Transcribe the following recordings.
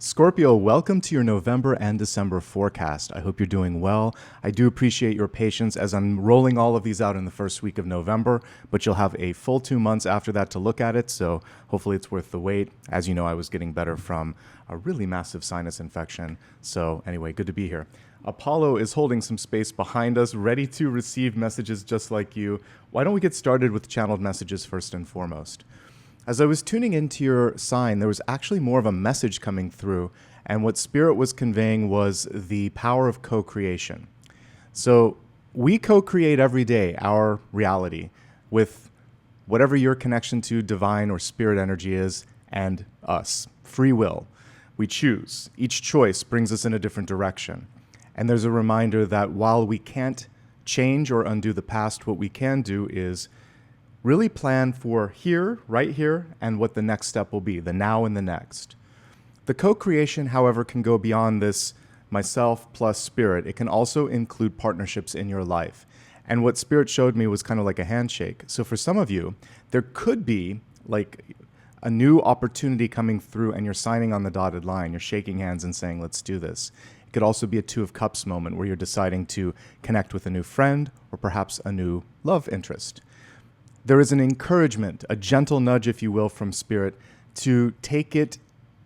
Scorpio, welcome to your November and December forecast. I hope you're doing well. I do appreciate your patience as I'm rolling all of these out in the first week of November, but you'll have a full 2 months after that to look at it, so hopefully it's worth the wait. As you know, I was getting better from a really massive sinus infection, so anyway, good to be here. Apollo is holding some space behind us, ready to receive messages just like you. Why don't we get started with channeled messages first and foremost? As I was tuning into your sign, there was actually more of a message coming through, and what Spirit was conveying was the power of co-creation. So we co-create every day our reality with whatever your connection to divine or spirit energy is and us, free will. We choose. Each choice brings us in a different direction. And there's a reminder that while we can't change or undo the past, what we can do is really plan for here, right here, and what the next step will be, the now and the next. The co-creation, however, can go beyond this myself plus spirit. It can also include partnerships in your life. And what Spirit showed me was kind of like a handshake. So for some of you, there could be like a new opportunity coming through and you're signing on the dotted line. You're shaking hands and saying, let's do this. It could also be a Two of Cups moment where you're deciding to connect with a new friend or perhaps a new love interest. There is an encouragement, a gentle nudge, if you will, from Spirit to take it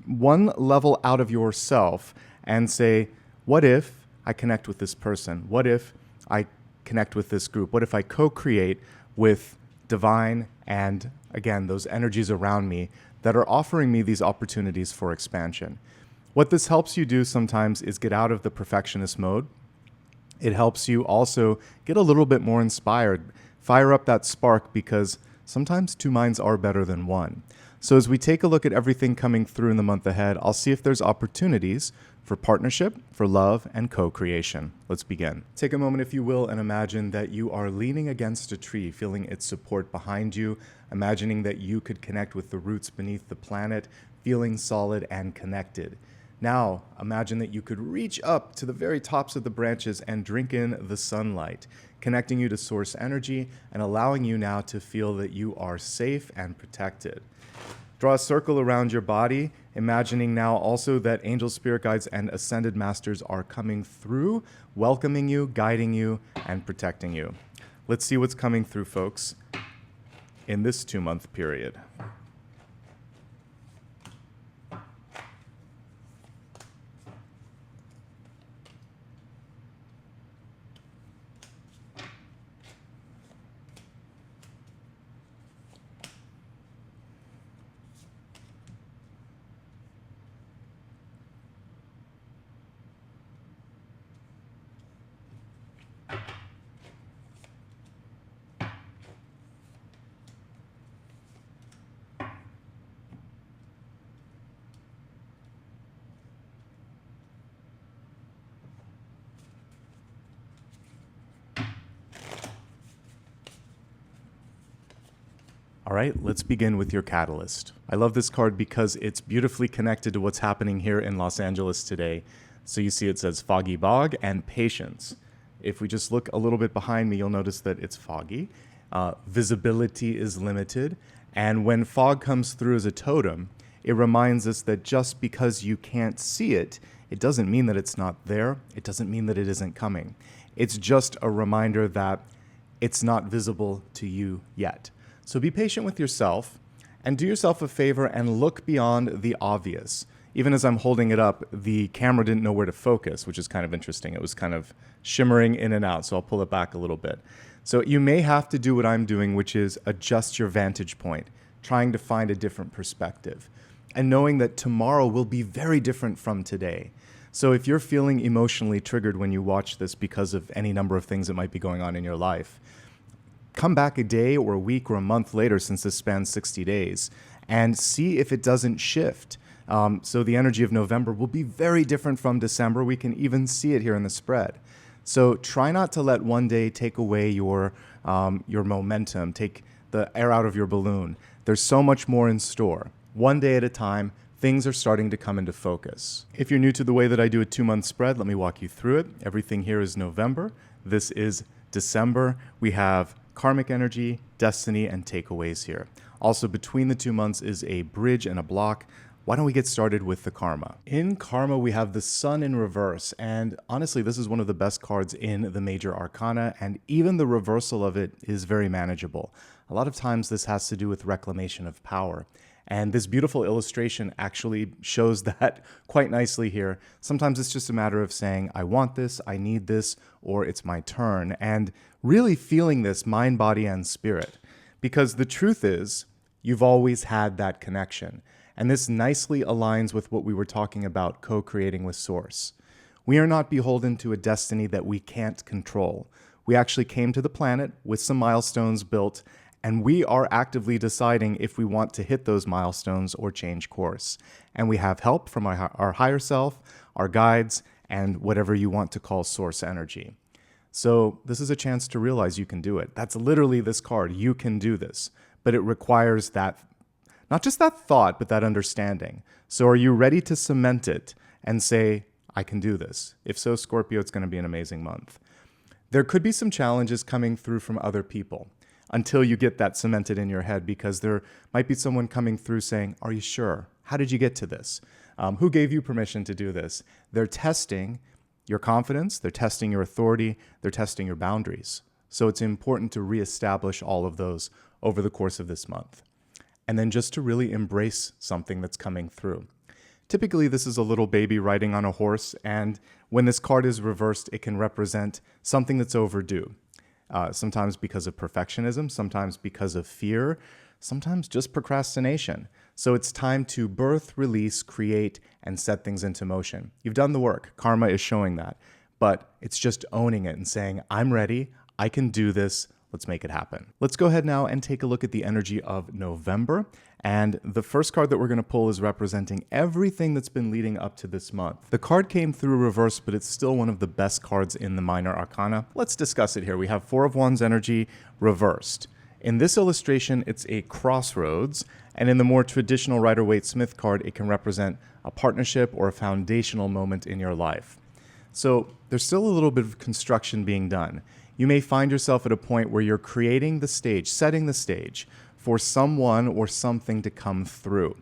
one level out of yourself and say, what if I connect with this person? What if I connect with this group? What if I co-create with divine and, again, those energies around me that are offering me these opportunities for expansion? What this helps you do sometimes is get out of the perfectionist mode. It helps you also get a little bit more inspired. Fire up that spark, because sometimes two minds are better than one. So as we take a look at everything coming through in the month ahead, I'll see if there's opportunities for partnership, for love, and co-creation. Let's begin. Take a moment, if you will, and imagine that you are leaning against a tree, feeling its support behind you, imagining that you could connect with the roots beneath the planet, feeling solid and connected. Now, imagine that you could reach up to the very tops of the branches and drink in the sunlight, connecting you to source energy and allowing you now to feel that you are safe and protected. Draw a circle around your body, imagining now also that angels, spirit guides, and ascended masters are coming through, welcoming you, guiding you, and protecting you. Let's see what's coming through, folks, in this 2-month period. All right, let's begin with your catalyst. I love this card because it's beautifully connected to what's happening here in Los Angeles today. So you see it says foggy bog and patience. If we just look a little bit behind me, you'll notice that it's foggy. Visibility is limited. And when fog comes through as a totem, it reminds us that just because you can't see it, it doesn't mean that it's not there. It doesn't mean that it isn't coming. It's just a reminder that it's not visible to you yet. So be patient with yourself and do yourself a favor and look beyond the obvious. Even as I'm holding it up, the camera didn't know where to focus, which is kind of interesting. It was kind of shimmering in and out, so I'll pull it back a little bit. So you may have to do what I'm doing, which is adjust your vantage point, trying to find a different perspective, and knowing that tomorrow will be very different from today. So if you're feeling emotionally triggered when you watch this because of any number of things that might be going on in your life, come back a day or a week or a month later, since this spans 60 days, and see if it doesn't shift. So the energy of November will be very different from December. We can even see it here in the spread. So try not to let one day take away your momentum, take the air out of your balloon. There's so much more in store. One day at a time, things are starting to come into focus. If you're new to the way that I do a 2-month spread, let me walk you through it. Everything here is November. This is December. We have karmic energy, destiny, and takeaways here. Also, between the 2 months is a bridge and a block. Why don't we get started with the karma? In karma, we have the sun in reverse. And honestly, this is one of the best cards in the major arcana. And even the reversal of it is very manageable. A lot of times this has to do with reclamation of power. And this beautiful illustration actually shows that quite nicely here. Sometimes it's just a matter of saying, I want this, I need this, or it's my turn. And really feeling this mind, body, and spirit. Because the truth is, you've always had that connection. And this nicely aligns with what we were talking about co-creating with Source. We are not beholden to a destiny that we can't control. We actually came to the planet with some milestones built, and we are actively deciding if we want to hit those milestones or change course. And we have help from our higher self, our guides, and whatever you want to call source energy. So this is a chance to realize you can do it. That's literally this card. You can do this. But it requires that, not just that thought, but that understanding. So are you ready to cement it and say, I can do this? If so, Scorpio, it's going to be an amazing month. There could be some challenges coming through from other people until you get that cemented in your head, because there might be someone coming through saying, are you sure? How did you get to this? Who gave you permission to do this? They're testing your confidence, they're testing your authority, they're testing your boundaries. So it's important to reestablish all of those over the course of this month. And then just to really embrace something that's coming through. Typically, this is a little baby riding on a horse, and when this card is reversed, it can represent something that's overdue. Sometimes because of perfectionism, sometimes because of fear, sometimes just procrastination. So it's time to birth, release, create, and set things into motion. You've done the work. Karma is showing that. But it's just owning it and saying, I'm ready, I can do this, let's make it happen. Let's go ahead now and take a look at the energy of November. And the first card that we're going to pull is representing everything that's been leading up to this month. The card came through reverse, but it's still one of the best cards in the minor arcana. Let's discuss it here. We have Four of Wands energy reversed. In this illustration, it's a crossroads. And in the more traditional Rider-Waite-Smith card, it can represent a partnership or a foundational moment in your life. So there's still a little bit of construction being done. You may find yourself at a point where you're creating the stage, setting the stage for someone or something to come through.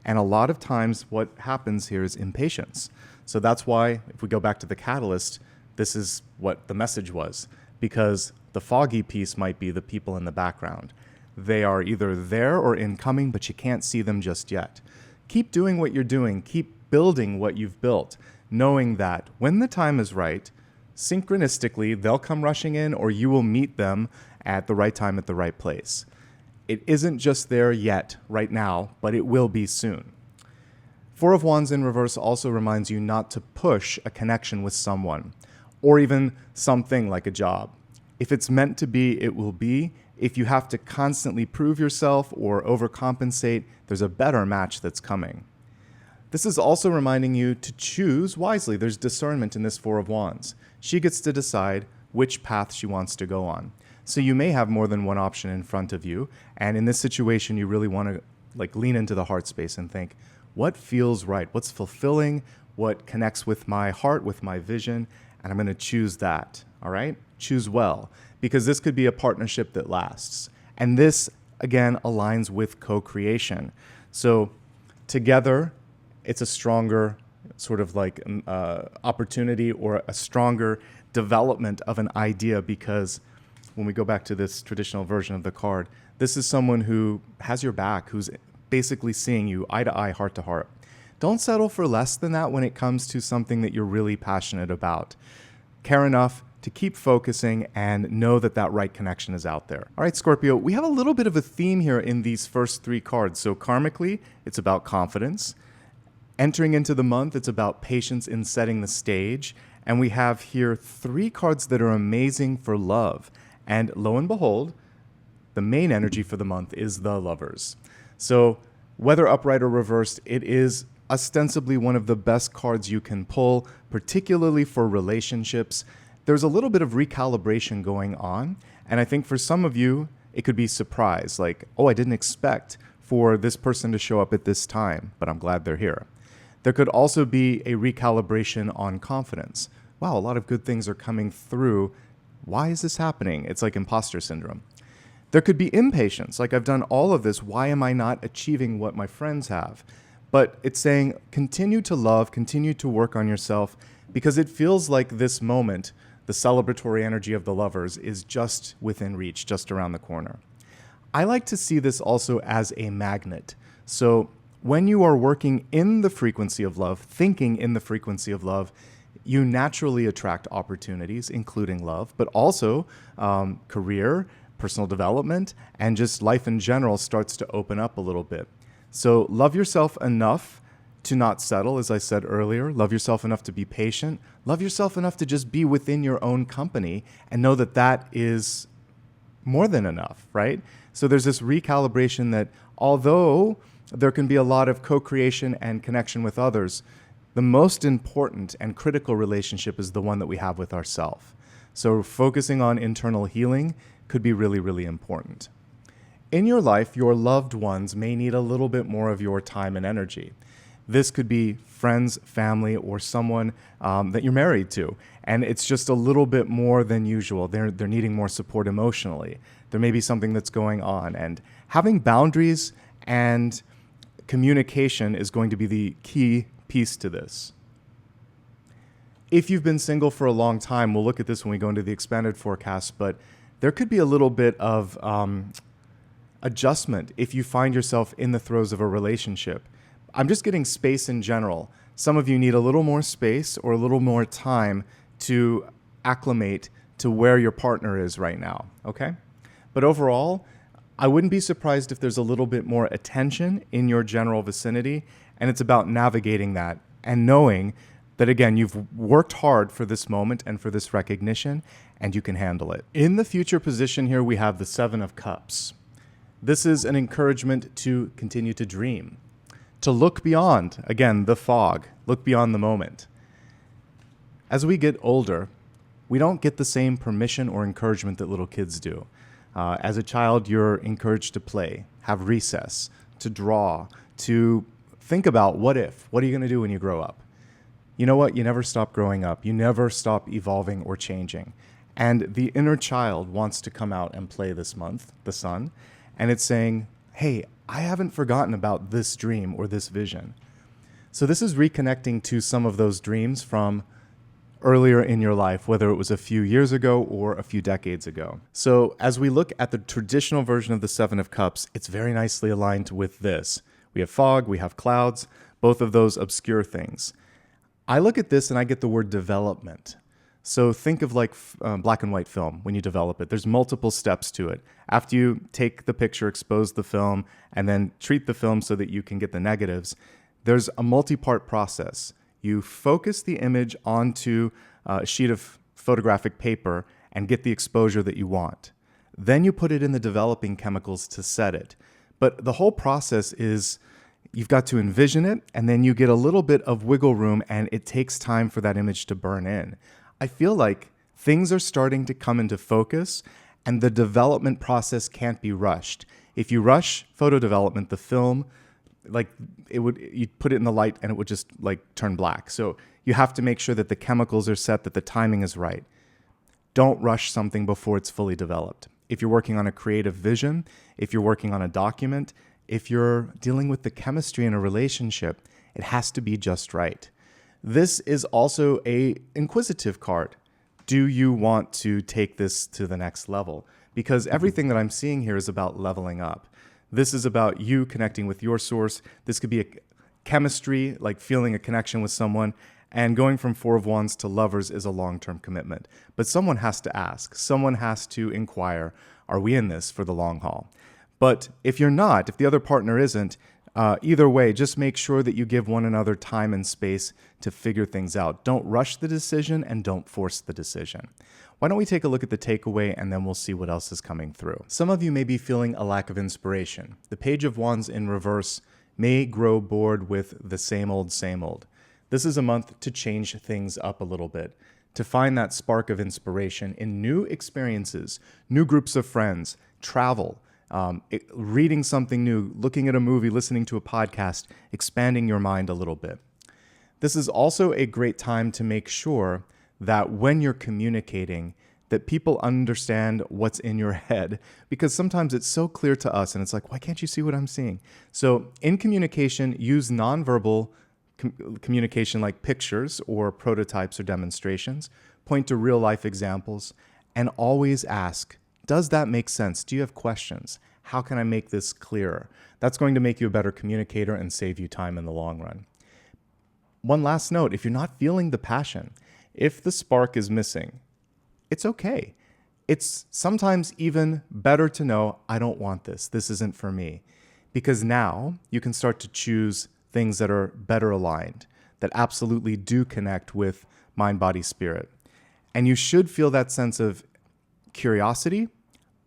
And a lot of times what happens here is impatience. So that's why, if we go back to the catalyst, this is what the message was, because the foggy piece might be the people in the background. They are either there or incoming, but you can't see them just yet. Keep doing what you're doing. Keep building what you've built, knowing that when the time is right, synchronistically, they'll come rushing in, or you will meet them at the right time at the right place. It isn't just there yet, right now, but it will be soon. Four of Wands in reverse also reminds you not to push a connection with someone, or even something like a job. If it's meant to be, it will be. If you have to constantly prove yourself or overcompensate, there's a better match that's coming. This is also reminding you to choose wisely. There's discernment in this Four of Wands. She gets to decide which path she wants to go on. So you may have more than one option in front of you. And in this situation, you really want to lean into the heart space and think, what feels right? What's fulfilling? What connects with my heart, with my vision? And I'm going to choose that. All right? Choose well, because this could be a partnership that lasts. And this, again, aligns with co-creation. So together, it's a stronger sort of opportunity or a stronger development of an idea, because when we go back to this traditional version of the card, this is someone who has your back, who's basically seeing you eye to eye, heart to heart. Don't settle for less than that when it comes to something that you're really passionate about. Care enough to keep focusing and know that that right connection is out there. All right, Scorpio, we have a little bit of a theme here in these first three cards. So karmically, it's about confidence. Entering into the month, it's about patience in setting the stage. And we have here three cards that are amazing for love. And lo and behold, the main energy for the month is the Lovers. So whether upright or reversed, it is ostensibly one of the best cards you can pull, particularly for relationships. There's a little bit of recalibration going on. And I think for some of you, it could be surprise, like, oh, I didn't expect for this person to show up at this time, but I'm glad they're here. There could also be a recalibration on confidence. Wow, a lot of good things are coming through. Why is this happening? It's like imposter syndrome. There could be impatience, like I've done all of this. Why am I not achieving what my friends have? But it's saying continue to love, continue to work on yourself, because it feels like this moment, the celebratory energy of the lovers, is just within reach, just around the corner. I like to see this also as a magnet. So when you are working in the frequency of love, thinking in the frequency of love, you naturally attract opportunities, including love, but also career, personal development, and just life in general starts to open up a little bit. So love yourself enough to not settle, as I said earlier. Love yourself enough to be patient. Love yourself enough to just be within your own company and know that that is more than enough, right? So there's this recalibration that although there can be a lot of co-creation and connection with others, the most important and critical relationship is the one that we have with ourselves. So focusing on internal healing could be really, really important. In your life, your loved ones may need a little bit more of your time and energy. This could be friends, family, or someone that you're married to, and it's just a little bit more than usual. They're needing more support emotionally. There may be something that's going on, and having boundaries and communication is going to be the key piece to this. If you've been single for a long time, we'll look at this when we go into the expanded forecast, but there could be a little bit of adjustment if you find yourself in the throes of a relationship. I'm just getting space in general. Some of you need a little more space or a little more time to acclimate to where your partner is right now, okay? But overall, I wouldn't be surprised if there's a little bit more attention in your general vicinity, and it's about navigating that and knowing that, again, you've worked hard for this moment and for this recognition, and you can handle it. In the future position here, we have the Seven of Cups. This is an encouragement to continue to dream, to look beyond, again, the fog, look beyond the moment. As we get older, we don't get the same permission or encouragement that little kids do. As a child, you're encouraged to play, have recess, to draw, to think about what are you going to do when you grow up? You know what? You never stop growing up. You never stop evolving or changing. And the inner child wants to come out and play this month, the sun. And it's saying, hey, I haven't forgotten about this dream or this vision. So this is reconnecting to some of those dreams from earlier in your life, whether it was a few years ago or a few decades ago. So as we look at the traditional version of the Seven of Cups, it's very nicely aligned with this. We have fog, we have clouds, both of those obscure things. I look at this and I get the word development. So think of like black and white film when you develop it. There's multiple steps to it. After you take the picture, expose the film, and then treat the film so that you can get the negatives, there's a multi-part process. You focus the image onto a sheet of photographic paper and get the exposure that you want. Then you put it in the developing chemicals to set it. But the whole process is you've got to envision it, and then you get a little bit of wiggle room, and it takes time for that image to burn in. I feel like things are starting to come into focus, and the development process can't be rushed. If you rush photo development, the film, you'd put it in the light and it would just turn black. So you have to make sure that the chemicals are set, that the timing is right. Don't rush something before it's fully developed. If you're working on a creative vision, if you're working on a document, if you're dealing with the chemistry in a relationship, it has to be just right. This is also an inquisitive card. Do you want to take this to the next level? Because everything that I'm seeing here is about leveling up. This is about you connecting with your source. This could be a chemistry, like feeling a connection with someone. And going from Four of Wands to Lovers is a long-term commitment. But someone has to ask. Someone has to inquire, are we in this for the long haul? But if you're not, if the other partner isn't, either way, just make sure that you give one another time and space to figure things out. Don't rush the decision and don't force the decision. Why don't we take a look at the takeaway and then we'll see what else is coming through. Some of you may be feeling a lack of inspiration. The Page of Wands in reverse may grow bored with the same old, same old. This is a month to change things up a little bit, to find that spark of inspiration in new experiences, new groups of friends, travel, reading something new, looking at a movie, listening to a podcast, expanding your mind a little bit. This is also a great time to make sure that when you're communicating, that people understand what's in your head, because sometimes it's so clear to us and it's like, why can't you see what I'm seeing? So in communication, use nonverbal communication like pictures or prototypes or demonstrations, point to real life examples, and always ask, does that make sense? Do you have questions? How can I make this clearer? That's going to make you a better communicator and save you time in the long run. One last note, if you're not feeling the passion, if the spark is missing, it's okay. It's sometimes even better to know, I don't want this. This isn't for me. Because now you can start to choose things that are better aligned, that absolutely do connect with mind, body, spirit. And you should feel that sense of curiosity,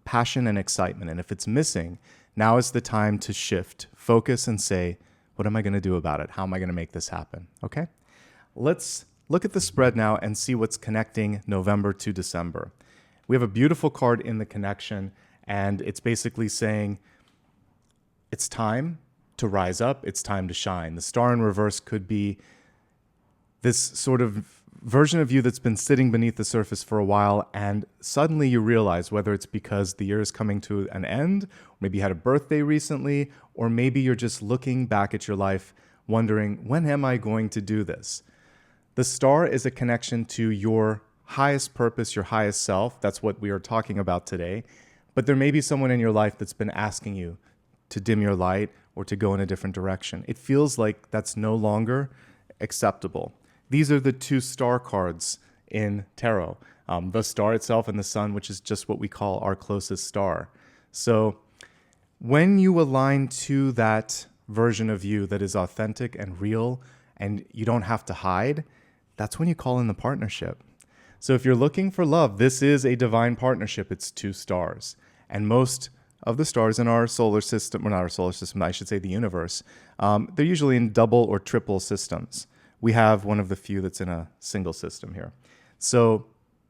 passion, and excitement. And if it's missing, now is the time to shift, focus, and say, what am I going to do about it? How am I going to make this happen? Okay? Let's look at the spread now and see what's connecting November to December. We have a beautiful card in the connection, and it's basically saying it's time to rise up. It's time to shine. The star in reverse could be this sort of version of you that's been sitting beneath the surface for a while, and suddenly you realize, whether it's because the year is coming to an end, maybe you had a birthday recently, or maybe you're just looking back at your life wondering, when am I going to do this? The star is a connection to your highest purpose, your highest self. That's what we are talking about today. But there may be someone in your life that's been asking you to dim your light or to go in a different direction. It feels like that's no longer acceptable. These are the two star cards in tarot, the star itself and the sun, which is just what we call our closest star. So when you align to that version of you that is authentic and real, and you don't have to hide, that's when you call in the partnership. So if you're looking for love, this is a divine partnership. It's two stars. And most of the stars in our solar system, or not our solar system, I should say the universe, they're usually in double or triple systems. We have one of the few that's in a single system here. So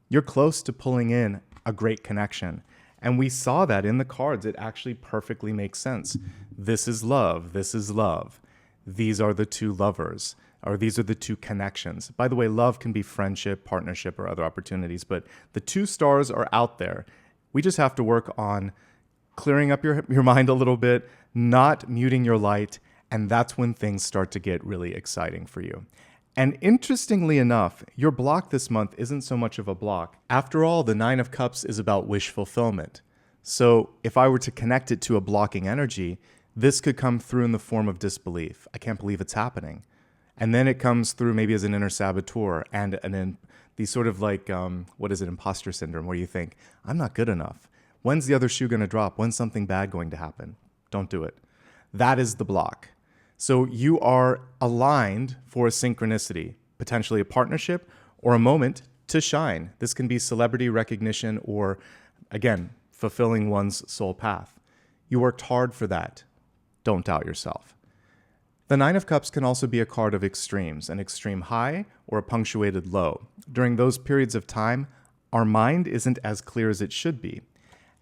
you're close to pulling in a great connection. And we saw that in the cards. It actually perfectly makes sense. This is love. This is love. These are the two lovers, or these are the two connections. By the way, love can be friendship, partnership, or other opportunities, but the two stars are out there. We just have to work on clearing up your mind a little bit, not muting your light, and that's when things start to get really exciting for you. And interestingly enough, your block this month isn't so much of a block. After all, the Nine of Cups is about wish fulfillment. So if I were to connect it to a blocking energy, this could come through in the form of disbelief. I can't believe it's happening. And then it comes through maybe as an inner saboteur and then these sort of like, imposter syndrome, where you think, I'm not good enough. When's the other shoe going to drop? When's something bad going to happen? Don't do it. That is the block. So you are aligned for a synchronicity, potentially a partnership or a moment to shine. This can be celebrity recognition or, again, fulfilling one's soul path. You worked hard for that. Don't doubt yourself. The Nine of Cups can also be a card of extremes, an extreme high or a punctuated low. During those periods of time, our mind isn't as clear as it should be.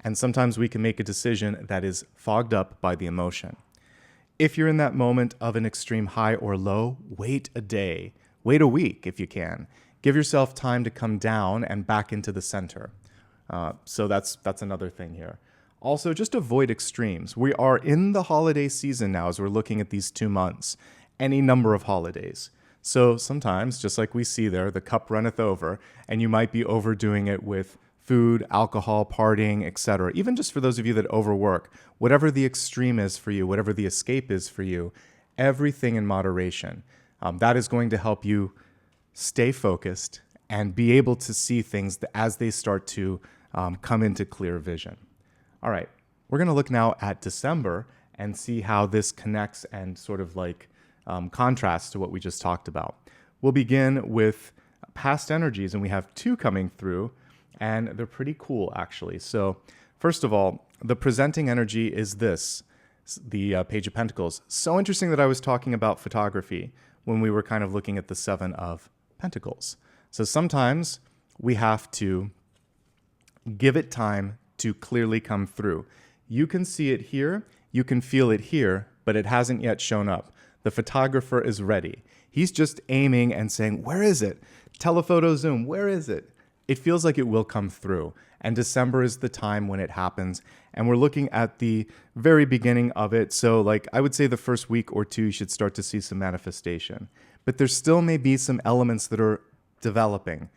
And sometimes we can make a decision that is fogged up by the emotion. If you're in that moment of an extreme high or low, wait a day, wait a week if you can. Give yourself time to come down and back into the center. So that's another thing here. Also, just avoid extremes. We are in the holiday season now as we're looking at these 2 months, any number of holidays. So sometimes, just like we see there, the cup runneth over, and you might be overdoing it with food, alcohol, partying, etc. Even just for those of you that overwork, whatever the extreme is for you, whatever the escape is for you, everything in moderation. That is going to help you stay focused and be able to see things as they start to come into clear vision. All right, we're going to look now at December and see how this connects and sort of like contrasts to what we just talked about. We'll begin with past energies, and we have 2 coming through, and they're pretty cool, actually. So first of all, the presenting energy is this, the Page of Pentacles. So interesting that I was talking about photography when we were kind of looking at the 7 of Pentacles. So sometimes we have to give it time to clearly come through. You can see it here, you can feel it here, but it hasn't yet shown up. The photographer is ready. He's just aiming and saying, where is it? Telephoto zoom, where is it? it feels like it will come through. And December is the time when it happens. And we're looking at the very beginning of it. So like I would say the first week or two, you should start to see some manifestation. But there still may be some elements that are developing.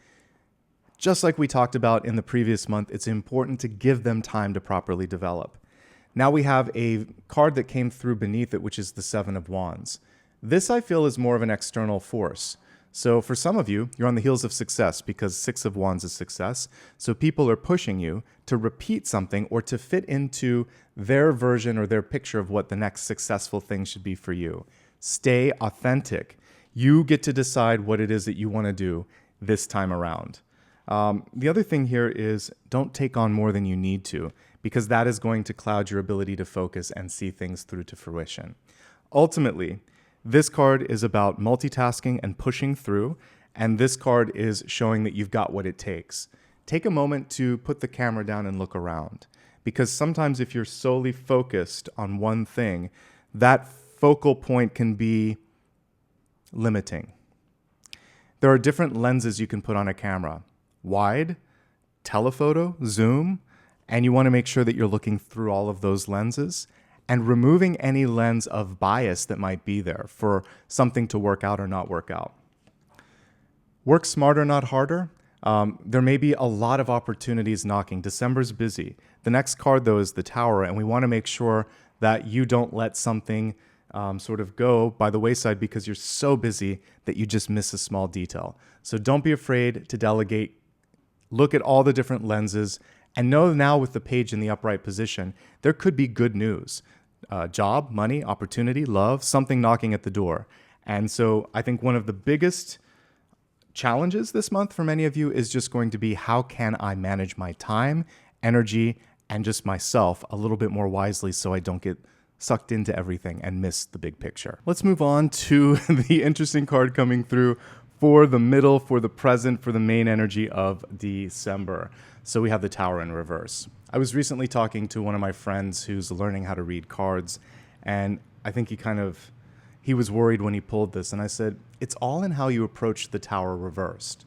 Just like we talked about in the previous month, it's important to give them time to properly develop. Now we have a card that came through beneath it, which is the Seven of Wands. This I feel is more of an external force. So for some of you, you're on the heels of success because Six of Wands is success. So people are pushing you to repeat something or to fit into their version or their picture of what the next successful thing should be for you. Stay authentic. You get to decide what it is that you want to do this time around. The other thing here is don't take on more than you need to, because that is going to cloud your ability to focus and see things through to fruition. Ultimately, this card is about multitasking and pushing through, and this card is showing that you've got what it takes. Take a moment to put the camera down and look around, because sometimes if you're solely focused on one thing, that focal point can be limiting. There are different lenses you can put on a camera: wide, telephoto, zoom, and you want to make sure that you're looking through all of those lenses and removing any lens of bias that might be there for something to work out or not work out. Work smarter, not harder. There may be a lot of opportunities knocking. December's busy. The next card, though, is the Tower, and we want to make sure that you don't let something sort of go by the wayside because you're so busy that you just miss a small detail. So don't be afraid to delegate. Look at all the different lenses and know now with the page in the upright position, there could be good news. Job, money, opportunity, love, something knocking at the door. And so I think one of the biggest challenges this month for many of you is just going to be, how can I manage my time, energy, and just myself a little bit more wisely so I don't get sucked into everything and miss the big picture. Let's move on to the interesting card coming through for the middle, for the present, for the main energy of December. So we have the Tower in reverse. I was recently talking to one of my friends who's learning how to read cards, and I think he was worried when he pulled this, and I said, it's all in how you approach the Tower reversed.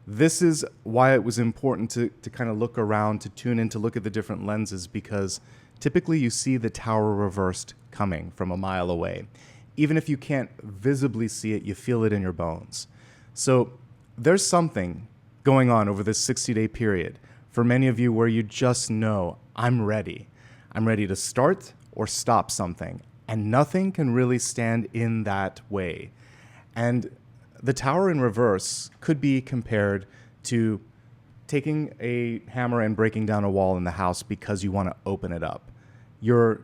This is why it was important to kind of look around, to tune in, to look at the different lenses, because typically you see the Tower reversed coming from a mile away. Even if you can't visibly see it, you feel it in your bones. So there's something going on over this 60-day period for many of you where you just know, I'm ready. I'm ready to start or stop something, and nothing can really stand in that way. And the Tower in reverse could be compared to taking a hammer and breaking down a wall in the house because you want to open it up. You're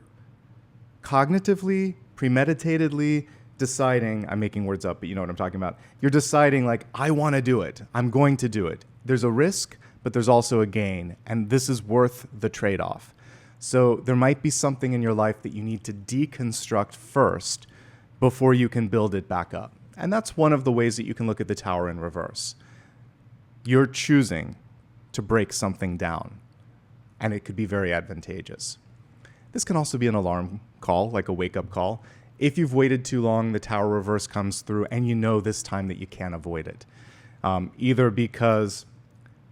cognitively, premeditatedly deciding, I'm making words up, but you know what I'm talking about. You're deciding like, I want to do it. I'm going to do it. There's a risk, but there's also a gain, and this is worth the trade-off. So there might be something in your life that you need to deconstruct first before you can build it back up. And that's one of the ways that you can look at the Tower in reverse. You're choosing to break something down, and it could be very advantageous. This can also be an alarm call, like a wake-up call. If you've waited too long, the Tower reverse comes through, and you know this time that you can't avoid it. Either because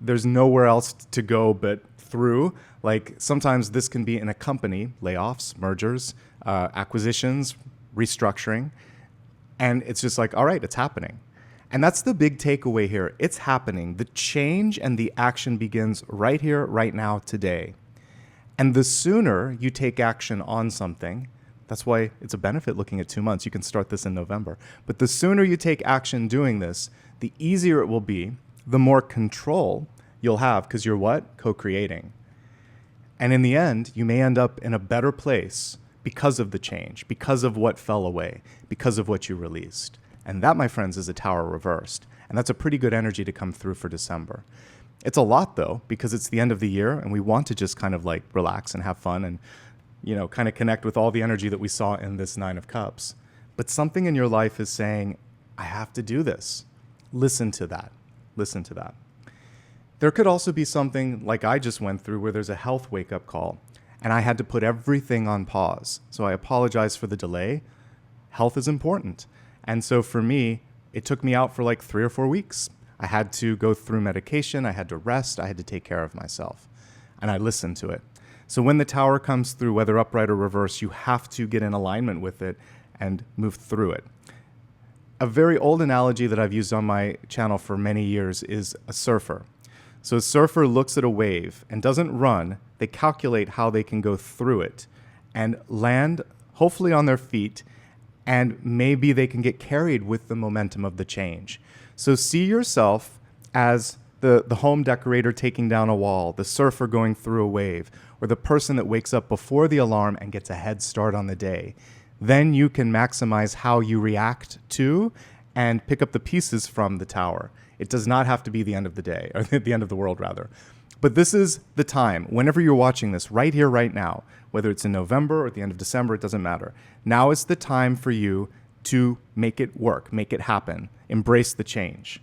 there's nowhere else to go but through. Like sometimes this can be in a company, layoffs, mergers, acquisitions, restructuring. And it's just like, all right, it's happening. And that's the big takeaway here. It's happening. The change and the action begins right here, right now, today. And the sooner you take action on something, that's why it's a benefit looking at 2 months. You can start this in November. But the sooner you take action doing this, the easier it will be, the more control you'll have, because you're what? Co-creating. And in the end, you may end up in a better place because of the change, because of what fell away, because of what you released. And that, my friends, is a Tower reversed. And that's a pretty good energy to come through for December. It's a lot, though, because it's the end of the year, and we want to just kind of like relax and have fun and, you know, kind of connect with all the energy that we saw in this Nine of Cups. But something in your life is saying, I have to do this. Listen to that. Listen to that. There could also be something like I just went through where there's a health wake-up call, and I had to put everything on pause. So I apologize for the delay. Health is important. And so for me, it took me out for like 3 or 4 weeks. I had to go through medication. I had to rest. I had to take care of myself. And I listened to it. So when the tower comes through, whether upright or reverse, you have to get in alignment with it and move through it. A very old analogy that I've used on my channel for many years is a surfer. So a surfer looks at a wave and doesn't run. They calculate how they can go through it and land, hopefully on their feet, and maybe they can get carried with the momentum of the change. So see yourself as the home decorator taking down a wall, the surfer going through a wave, or the person that wakes up before the alarm and gets a head start on the day. Then you can maximize how you react to and pick up the pieces from the tower. It does not have to be the end of the day, or the end of the world, rather. But this is the time, whenever you're watching this, right here, right now, whether it's in November or at the end of December, it doesn't matter. Now is the time for you to make it work, make it happen, embrace the change.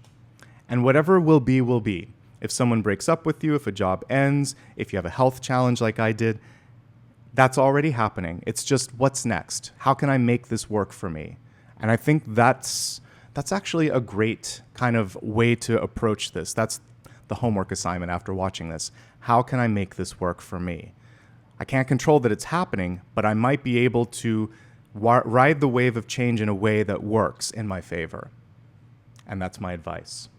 And whatever will be, will be. If someone breaks up with you, if a job ends, if you have a health challenge like I did, that's already happening. It's just what's next? How can I make this work for me? And I think that's actually a great kind of way to approach this. That's the homework assignment after watching this. How can I make this work for me? I can't control that it's happening, but I might be able to ride the wave of change in a way that works in my favor. And that's my advice.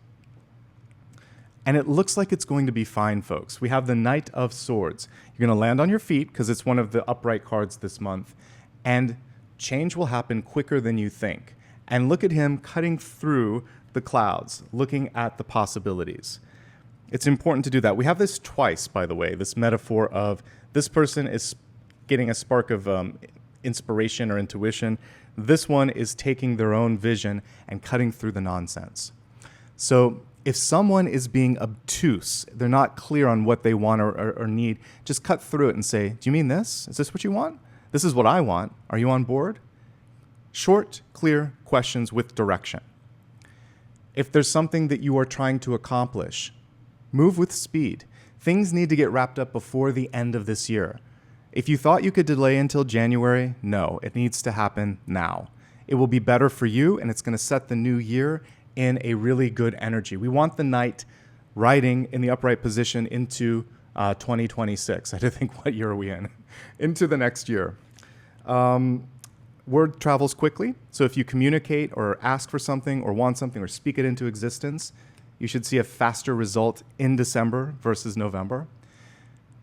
And it looks like it's going to be fine, folks. We have the Knight of Swords. You're going to land on your feet because it's one of the upright cards this month. And change will happen quicker than you think. And look at him cutting through the clouds, looking at the possibilities. It's important to do that. We have this twice, by the way, this metaphor of this person is getting a spark of inspiration or intuition. This one is taking their own vision and cutting through the nonsense. So if someone is being obtuse, they're not clear on what they want or need, just cut through it and say, do you mean this? Is this what you want? This is what I want. Are you on board? Short, clear questions with direction. If there's something that you are trying to accomplish, move with speed. Things need to get wrapped up before the end of this year. If you thought you could delay until January, no, it needs to happen now. It will be better for you, and it's going to set the new year in a really good energy. We want the Knight riding in the upright position into 2026. I think, what year are we in? Into the next year. Word travels quickly, so if you communicate or ask for something or want something or speak it into existence, you should see a faster result in December versus November.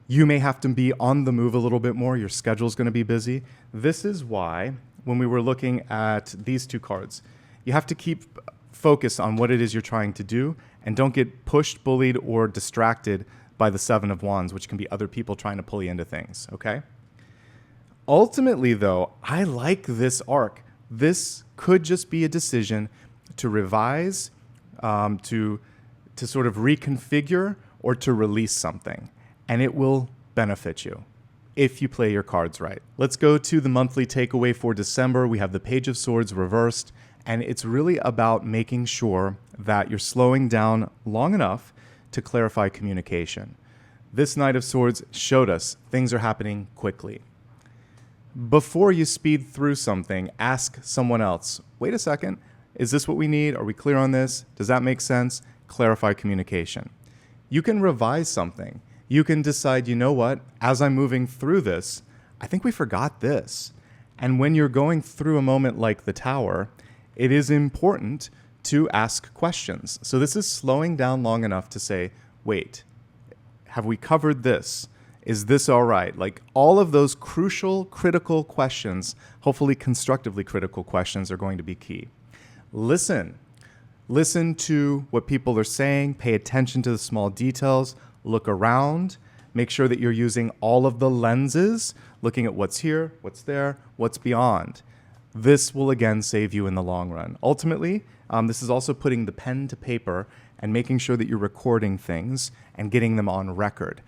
You may have to be on the move a little bit more. Your schedule's going to be busy. This is why, when we were looking at these two cards, you have to keep focus on what it is you're trying to do and don't get pushed, bullied, or distracted by the Seven of Wands, which can be other people trying to pull you into things, okay? Ultimately, though, I like this arc. This could just be a decision to revise, to sort of reconfigure, or to release something, and it will benefit you if you play your cards right. Let's go to the monthly takeaway for December. We have the Page of Swords reversed, and it's really about making sure that you're slowing down long enough to clarify communication. This Knight of Swords showed us things are happening quickly. Before you speed through something, ask someone else, wait a second, is this what we need? Are we clear on this? Does that make sense? Clarify communication. You can revise something. You can decide, you know what, as I'm moving through this, I think we forgot this. And when you're going through a moment like the Tower, it is important to ask questions. So this is slowing down long enough to say, wait, have we covered this? Is this all right? Like, all of those crucial, critical questions, hopefully constructively critical questions, are going to be key. Listen. Listen to what people are saying. Pay attention to the small details. Look around. Make sure that you're using all of the lenses, looking at what's here, what's there, what's beyond. This will, again, save you in the long run. Ultimately, this is also putting the pen to paper and making sure that you're recording things and getting them on record,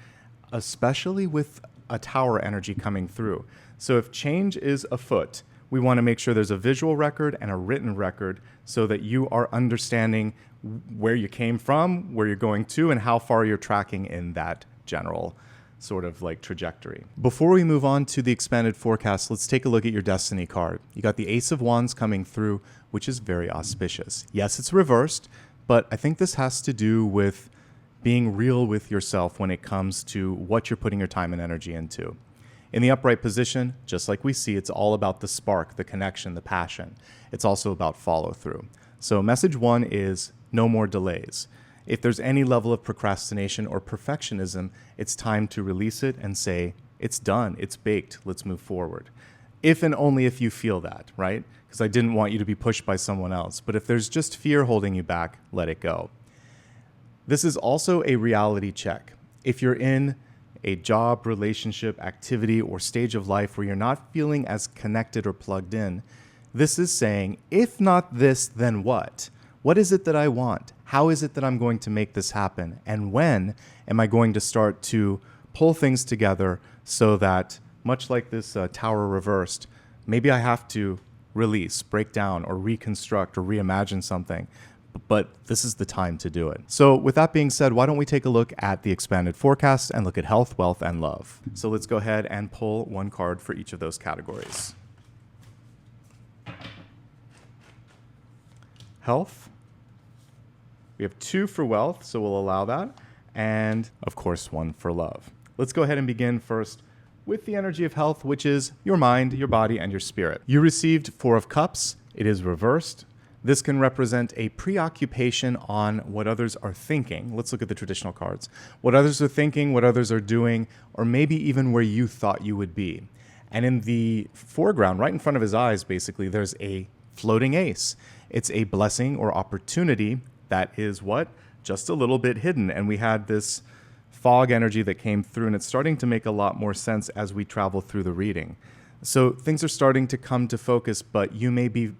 especially with a Tower energy coming through. So if change is afoot, we want to make sure there's a visual record and a written record so that you are understanding where you came from, where you're going to, and how far you're tracking in that general sort of like trajectory. Before we move on to the expanded forecast, let's take a look at your destiny card. You got the Ace of Wands coming through, which is very auspicious. Yes, it's reversed, but I think this has to do with being real with yourself when it comes to what you're putting your time and energy into. In the upright position, just like we see, it's all about the spark, the connection, the passion. It's also about follow through. So message one is no more delays. If there's any level of procrastination or perfectionism, it's time to release it and say, it's done, it's baked, let's move forward. If and only if you feel that, right? Because I didn't want you to be pushed by someone else. But if there's just fear holding you back, let it go. This is also a reality check. If you're in a job, relationship, activity, or stage of life where you're not feeling as connected or plugged in, this is saying, if not this, then what? What is it that I want? How is it that I'm going to make this happen? And when am I going to start to pull things together so that, much like this tower reversed, maybe I have to release, break down, or reconstruct, or reimagine something. But this is the time to do it. So with that being said, why don't we take a look at the expanded forecast and look at health, wealth, and love. So let's go ahead and pull one card for each of those categories. Health. We have 2 for wealth, so we'll allow that. And of course, 1 for love. Let's go ahead and begin first with the energy of health, which is your mind, your body, and your spirit. You received 4 of Cups. It is reversed. This can represent a preoccupation on what others are thinking. Let's look at the traditional cards. What others are thinking, what others are doing, or maybe even where you thought you would be. And in the foreground, right in front of his eyes, basically, there's a floating ace. It's a blessing or opportunity that is what? Just a little bit hidden. And we had this fog energy that came through, and it's starting to make a lot more sense as we travel through the reading. So things are starting to come to focus, but you may be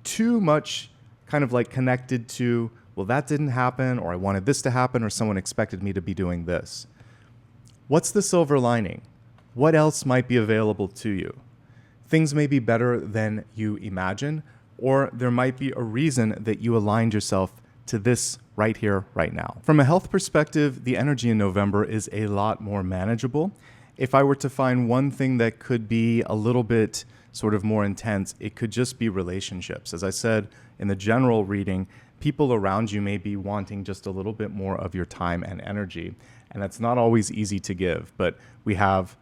too much kind of like connected to, well, that didn't happen, or I wanted this to happen, or someone expected me to be doing this. What's the silver lining? What else might be available to you? Things may be better than you imagine, or there might be a reason that you aligned yourself to this right here, right now. From a health perspective, the energy in November is a lot more manageable. If I were to find one thing that could be a little bit sort of more intense, it could just be relationships. As I said in the general reading, people around you may be wanting just a little bit more of your time and energy, and that's not always easy to give. But we have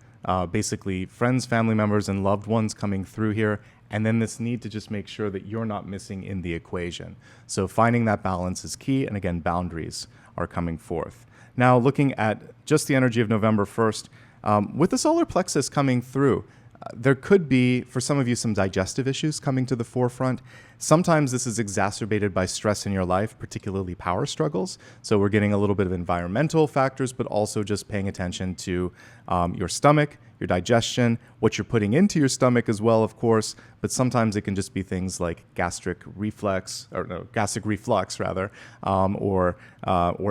basically friends, family members, and loved ones coming through here, and then this need to just make sure that you're not missing in the equation. So finding that balance is key, and again, boundaries are coming forth. Now, looking at just the energy of November 1st, with the solar plexus coming through, there could be, for some of you, some digestive issues coming to the forefront. Sometimes this is exacerbated by stress in your life, particularly power struggles. So we're getting a little bit of environmental factors, but also just paying attention to your stomach, your digestion, what you're putting into your stomach as well, of course. But sometimes it can just be things like gastric reflux, or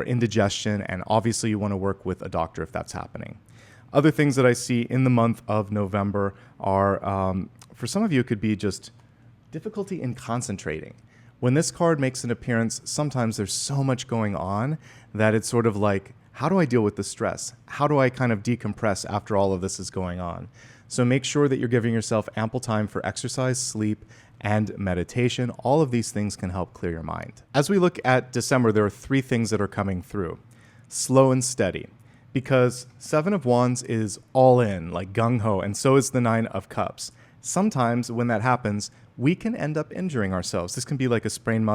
indigestion. And obviously you want to work with a doctor if that's happening. Other things that I see in the month of November are, for some of you, it could be just difficulty in concentrating. When this card makes an appearance, sometimes there's so much going on that it's sort of like, how do I deal with the stress? How do I kind of decompress after all of this is going on? So make sure that you're giving yourself ample time for exercise, sleep, and meditation. All of these things can help clear your mind. As we look at December, there are 3 things that are coming through. Slow and steady. Because 7 of Wands is all in, like gung-ho, and so is the 9 of Cups. Sometimes when that happens, we can end up injuring ourselves. This can be like a sprained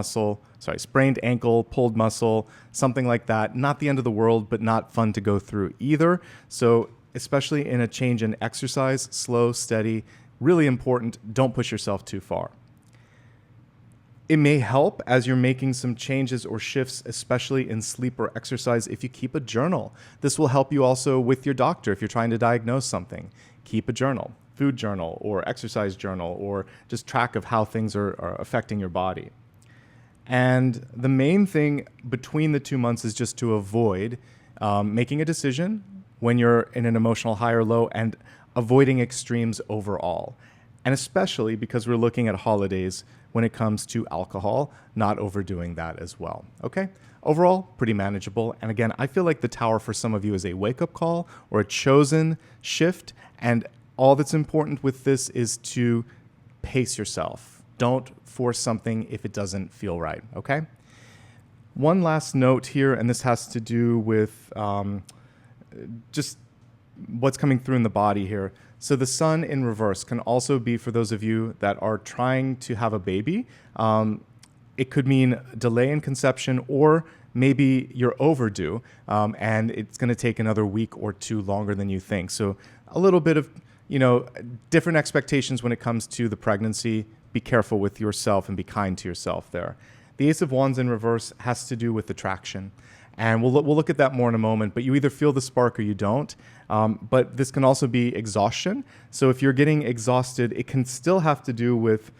ankle, pulled muscle, something like that. Not the end of the world, but not fun to go through either. So especially in a change in exercise, slow, steady, really important. Don't push yourself too far. It may help as you're making some changes or shifts, especially in sleep or exercise, if you keep a journal. This will help you also with your doctor if you're trying to diagnose something. Keep a journal, food journal or exercise journal, or just track of how things are affecting your body. And the main thing between the 2 months is just to avoid making a decision when you're in an emotional high or low, and avoiding extremes overall. And especially because we're looking at holidays, when it comes to alcohol, not overdoing that as well. Okay? Overall, pretty manageable. And again, I feel like the Tower for some of you is a wake-up call or a chosen shift. And all that's important with this is to pace yourself. Don't force something if it doesn't feel right. Okay? One last note here, and this has to do with just what's coming through in the body here. So the sun in reverse can also be for those of you that are trying to have a baby. It could mean delay in conception, or maybe you're overdue and it's going to take another week or two longer than you think. So a little bit of, different expectations when it comes to the pregnancy. Be careful with yourself and be kind to yourself there. The Ace of Wands in reverse has to do with attraction. And we'll look at that more in a moment, but you either feel the spark or you don't. But this can also be exhaustion. So if you're getting exhausted, it can still have to do with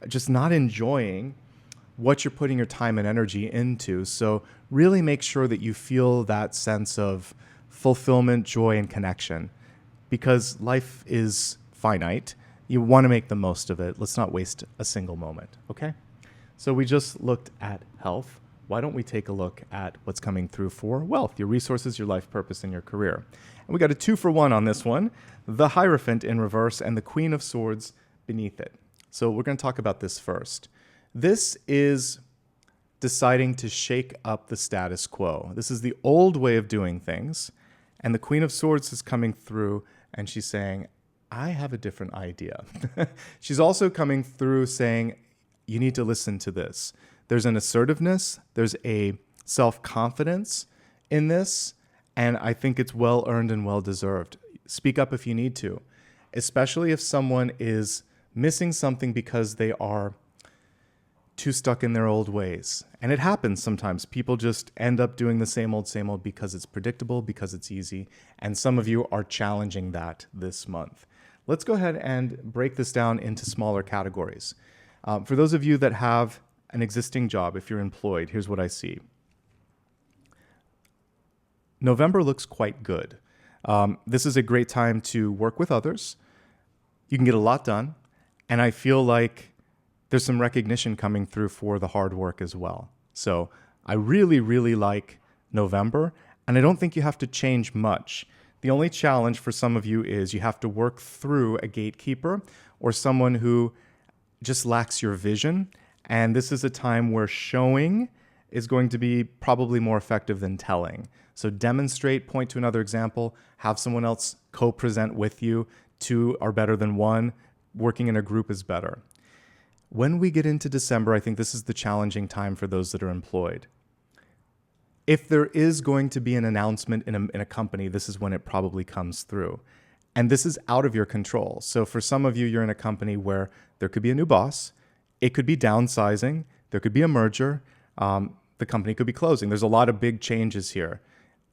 just not enjoying what you're putting your time and energy into. So really make sure that you feel that sense of fulfillment, joy, and connection, because life is finite. You want to make the most of it. Let's not waste a single moment, okay? So we just looked at health. Why don't we take a look at what's coming through for wealth, your resources, your life purpose, and your career? And we got a 2-for-1 on this one, the Hierophant in reverse and the Queen of Swords beneath it. So we're going to talk about this first. This is deciding to shake up the status quo. This is the old way of doing things. And the Queen of Swords is coming through and she's saying, I have a different idea. She's also coming through saying, you need to listen to this. There's an assertiveness, there's a self-confidence in this, and I think it's well-earned and well-deserved. Speak up if you need to, especially if someone is missing something because they are too stuck in their old ways. And it happens sometimes. People just end up doing the same old because it's predictable, because it's easy, and some of you are challenging that this month. Let's go ahead and break this down into smaller categories. For those of you that have an existing job, if you're employed, here's what I see. November looks quite good. This is a great time to work with others. You can get a lot done. And I feel like there's some recognition coming through for the hard work as well. So I really, really like November. And I don't think you have to change much. The only challenge for some of you is you have to work through a gatekeeper or someone who just lacks your vision. And this is a time where showing is going to be probably more effective than telling. So demonstrate, point to another example, have someone else co-present with you. 2 are better than 1. Working in a group is better. When we get into December, I think this is the challenging time for those that are employed. If there is going to be an announcement in a company, this is when it probably comes through. And this is out of your control. So for some of you, you're in a company where there could be a new boss. It could be downsizing. There could be a merger. The company could be closing. There's a lot of big changes here.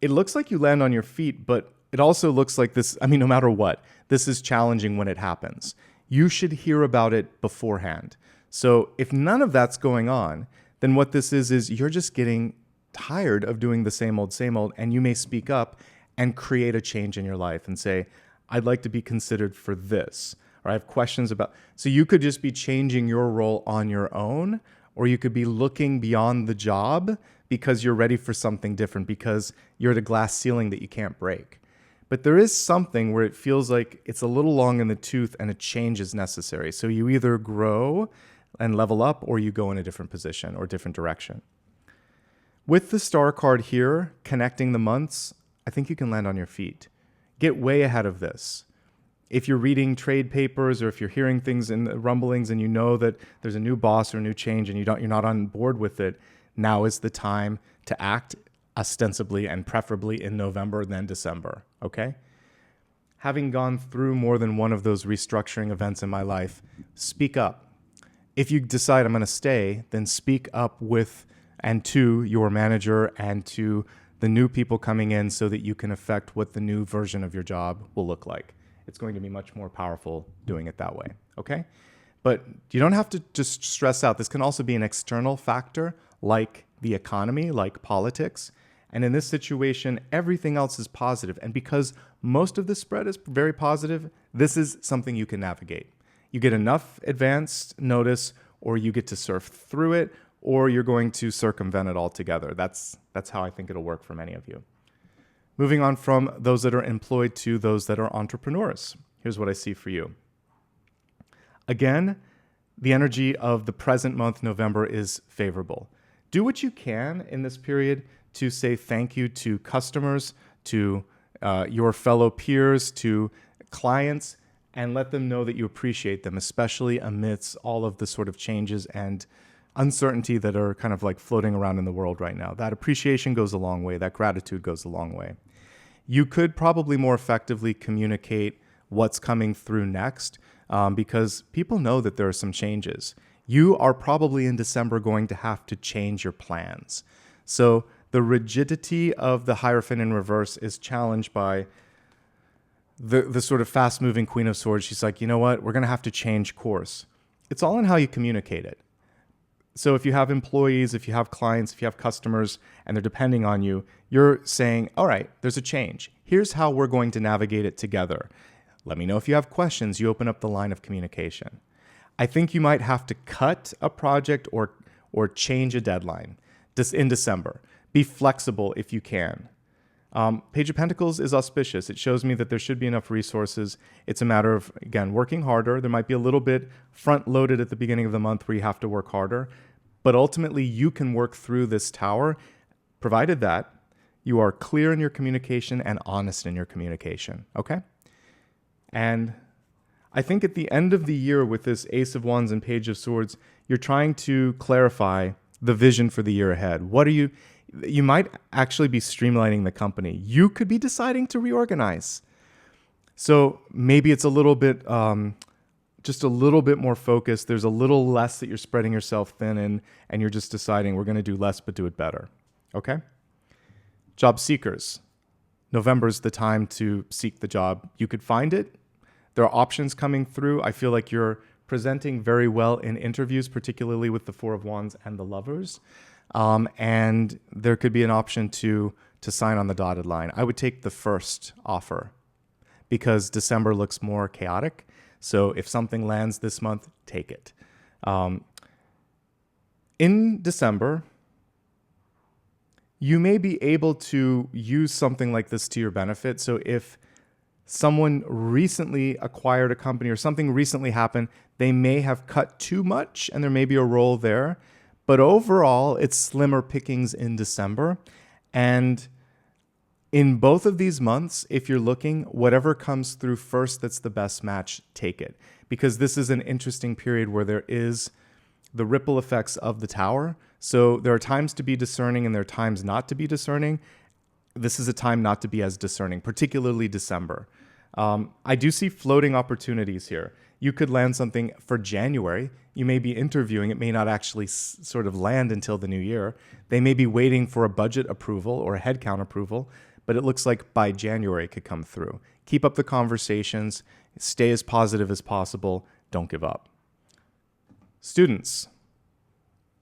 It looks like you land on your feet, but it also looks like this, no matter what, this is challenging when it happens. You should hear about it beforehand. So if none of that's going on, then what this is you're just getting tired of doing the same old, and you may speak up and create a change in your life and say, I'd like to be considered for this, or I have questions about. So you could just be changing your role on your own, or you could be looking beyond the job because you're ready for something different, because you're at a glass ceiling that you can't break. But there is something where it feels like it's a little long in the tooth and a change is necessary. So you either grow and level up, or you go in a different position or different direction. With the star card here, connecting the months, I think you can land on your feet. Get way ahead of this. If you're reading trade papers, or if you're hearing things in the rumblings and you know that there's a new boss or a new change and you're not on board with it, now is the time to act ostensibly and preferably in November than December, okay? Having gone through more than one of those restructuring events in my life, speak up. If you decide I'm going to stay, then speak up with and to your manager and to the new people coming in so that you can affect what the new version of your job will look like. It's going to be much more powerful doing it that way, okay? But you don't have to just stress out. This can also be an external factor like the economy, like politics. And in this situation, everything else is positive. And because most of the spread is very positive, this is something you can navigate. You get enough advanced notice, or you get to surf through it, or you're going to circumvent it altogether. That's how I think it'll work for many of you. Moving on from those that are employed to those that are entrepreneurs. Here's what I see for you. Again, the energy of the present month, November, is favorable. Do what you can in this period to say thank you to customers, to your fellow peers, to clients, and let them know that you appreciate them, especially amidst all of the sort of changes and uncertainty that are kind of like floating around in the world right now. That appreciation goes a long way. That gratitude goes a long way. You could probably more effectively communicate what's coming through next because people know that there are some changes. You are probably in December going to have to change your plans. So the rigidity of the Hierophant in reverse is challenged by the sort of fast-moving Queen of Swords. She's like, you know what? We're going to have to change course. It's all in how you communicate it. So if you have employees, if you have clients, if you have customers, and they're depending on you, you're saying, all right, there's a change. Here's how we're going to navigate it together. Let me know if you have questions. You open up the line of communication. I think you might have to cut a project or change a deadline in December. Be flexible if you can. Page of Pentacles is auspicious. It shows me that there should be enough resources. It's a matter of, again, working harder. There might be a little bit front-loaded at the beginning of the month where you have to work harder. But ultimately, you can work through this tower, provided that you are clear in your communication and honest in your communication, okay? And I think at the end of the year with this Ace of Wands and Page of Swords, you're trying to clarify the vision for the year ahead. You might actually be streamlining the company. You could be deciding to reorganize. So maybe it's a little bit, just a little bit more focused. There's a little less that you're spreading yourself thin in, and you're just deciding we're going to do less but do it better. Okay? Job seekers. November's the time to seek the job. You could find it. There are options coming through. I feel like you're presenting very well in interviews, particularly with the Four of Wands and the Lovers. And there could be an option to sign on the dotted line. I would take the first offer because December looks more chaotic. So if something lands this month, take it. In December, you may be able to use something like this to your benefit. So if someone recently acquired a company or something recently happened, they may have cut too much and there may be a role there. But overall, it's slimmer pickings in December. And in both of these months, if you're looking, whatever comes through first that's the best match, take it. Because this is an interesting period where there is the ripple effects of the tower. So there are times to be discerning and there are times not to be discerning. This is a time not to be as discerning, particularly December. I do see floating opportunities here. You could land something for January. You may be interviewing. It may not actually sort of land until the new year. They may be waiting for a budget approval or a headcount approval, but it looks like by January it could come through. Keep up the conversations. Stay as positive as possible. Don't give up. Students,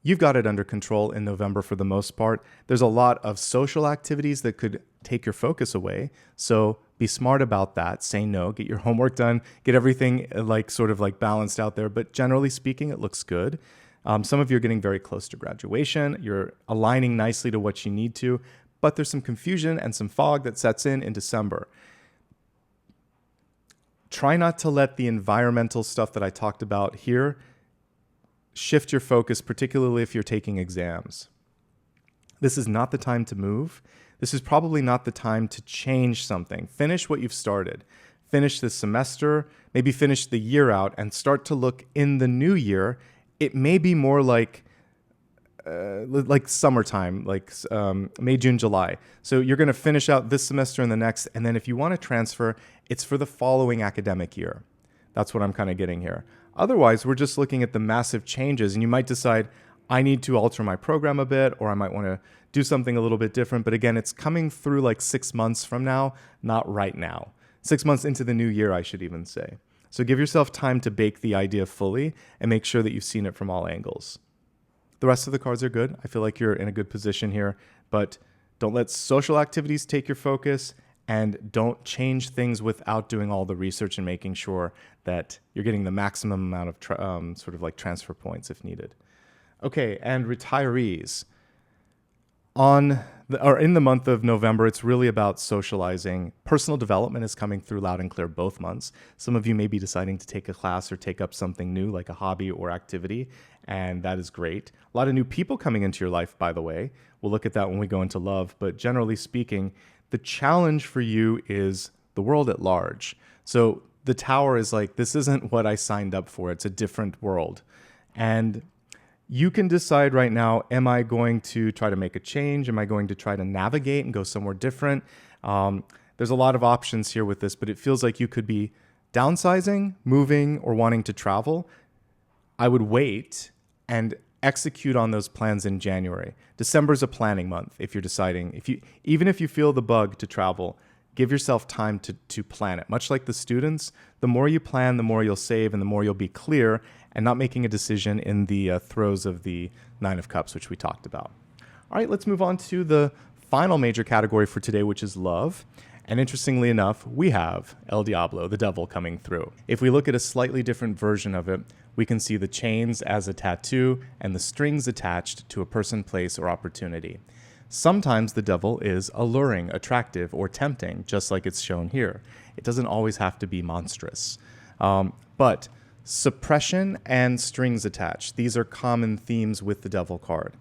you've got it under control in November for the most part. There's a lot of social activities that could take your focus away. So be smart about that. Say no, get your homework done, get everything sort of balanced out there. But generally speaking, it looks good. Some of you are getting very close to graduation. You're aligning nicely to what you need to, but there's some confusion and some fog that sets in December. Try not to let the environmental stuff that I talked about here shift your focus, particularly if you're taking exams. This is not the time to move. This is probably not the time to change something. Finish what you've started. Finish this semester, maybe finish the year out and start to look in the new year. It may be more like summertime, May, June, July. So you're going to finish out this semester and the next. And then if you want to transfer, it's for the following academic year. That's what I'm kind of getting here. Otherwise, we're just looking at the massive changes and you might decide, I need to alter my program a bit, or I might want to do something a little bit different. But again, it's coming through 6 months from now, not right now. 6 months into the new year, I should even say. So give yourself time to bake the idea fully and make sure that you've seen it from all angles. The rest of the cards are good. I feel like you're in a good position here, but don't let social activities take your focus and don't change things without doing all the research and making sure that you're getting the maximum amount of transfer points if needed. Okay, and retirees. On or in the month of November, it's really about socializing. Personal development is coming through loud and clear both months. Some of you may be deciding to take a class or take up something new, like a hobby or activity, and that is great. A lot of new people coming into your life, by the way. We'll look at that when we go into love, but generally speaking, the challenge for you is the world at large. So the Tower is like, this isn't what I signed up for. It's a different world. And you can decide right now, am I going to try to make a change? Am I going to try to navigate and go somewhere different? There's a lot of options here with this, but it feels like you could be downsizing, moving, or wanting to travel. I would wait and execute on those plans in January. December is a planning month if you're deciding. Even if you feel the bug to travel, give yourself time to plan it. Much like the students, the more you plan, the more you'll save and the more you'll be clear and not making a decision in the throes of the Nine of Cups, which we talked about. All right, let's move on to the final major category for today, which is love. And interestingly enough, we have El Diablo, the devil, coming through. If we look at a slightly different version of it, we can see the chains as a tattoo and the strings attached to a person, place, or opportunity. Sometimes the devil is alluring, attractive, or tempting, just like it's shown here. It doesn't always have to be monstrous. But suppression and strings attached, these are common themes with the devil card.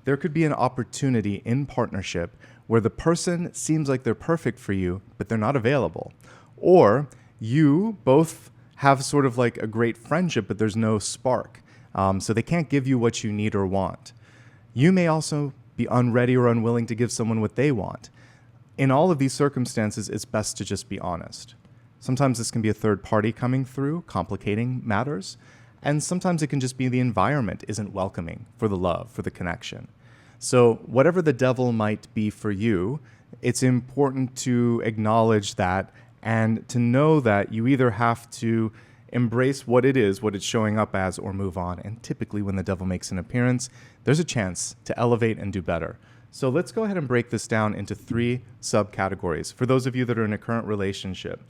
There could be an opportunity in partnership where the person seems like they're perfect for you, but they're not available. Or you both have sort of like a great friendship, but there's no spark. So they can't give you what you need or want. You may also be unready or unwilling to give someone what they want. In all of these circumstances, it's best to just be honest. Sometimes this can be a third party coming through, complicating matters. And sometimes it can just be the environment isn't welcoming for the love, for the connection. So whatever the devil might be for you, it's important to acknowledge that and to know that you either have to embrace what it is, what it's showing up as, or move on. And typically when the devil makes an appearance, there's a chance to elevate and do better. So let's go ahead and break this down into 3 subcategories. For those of you that are in a current relationship,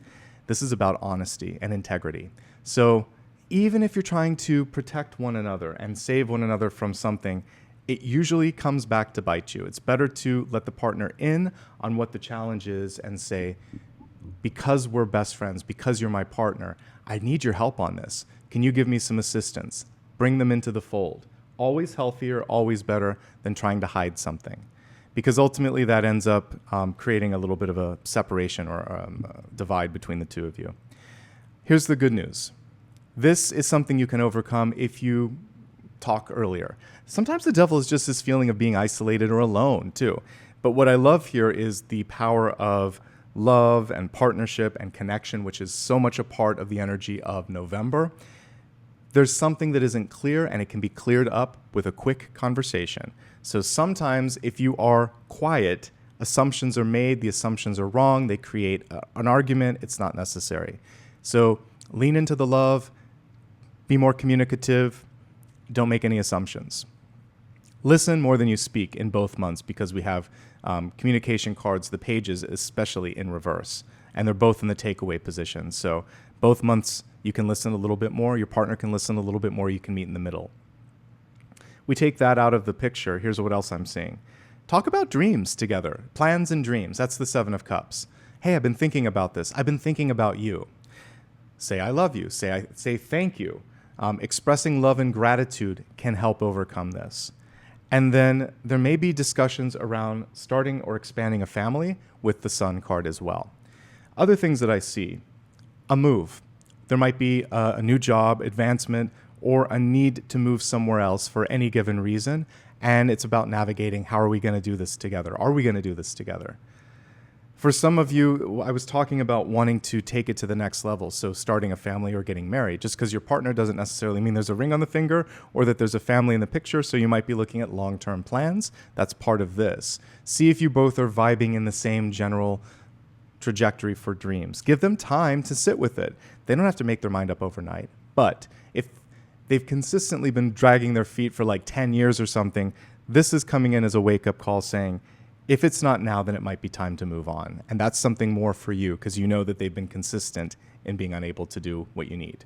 this is about honesty and integrity. So even if you're trying to protect one another and save one another from something, it usually comes back to bite you. It's better to let the partner in on what the challenge is and say, because we're best friends, because you're my partner, I need your help on this. Can you give me some assistance? Bring them into the fold. Always healthier, always better than trying to hide something. Because ultimately that ends up creating a little bit of a separation or divide between the two of you. Here's the good news. This is something you can overcome if you talk earlier. Sometimes the devil is just this feeling of being isolated or alone too. But what I love here is the power of love and partnership and connection, which is so much a part of the energy of November. There's something that isn't clear and it can be cleared up with a quick conversation. So sometimes if you are quiet, assumptions are made, the assumptions are wrong, they create an argument, it's not necessary. So lean into the love, be more communicative, don't make any assumptions. Listen more than you speak in both months because we have communication cards, the pages especially in reverse, and they're both in the takeaway position. So both months you can listen a little bit more, your partner can listen a little bit more, you can meet in the middle. We take that out of the picture. Here's what else I'm seeing. Talk about dreams together, plans and dreams. That's the 7 of Cups. Hey, I've been thinking about this. I've been thinking about you. Say I love you. Say thank you. Expressing love and gratitude can help overcome this. And then there may be discussions around starting or expanding a family with the Sun card as well. Other things that I see, a move. There might be a new job, advancement, or a need to move somewhere else for any given reason. And it's about navigating, how are we going to do this together? Are we going to do this together? For some of you, I was talking about wanting to take it to the next level, so starting a family or getting married. Just because your partner doesn't necessarily mean there's a ring on the finger or that there's a family in the picture, so you might be looking at long-term plans. That's part of this. See if you both are vibing in the same general trajectory for dreams. Give them time to sit with it. They don't have to make their mind up overnight. But if they've consistently been dragging their feet for like 10 years or something, this is coming in as a wake-up call saying, if it's not now, then it might be time to move on. And that's something more for you because you know that they've been consistent in being unable to do what you need.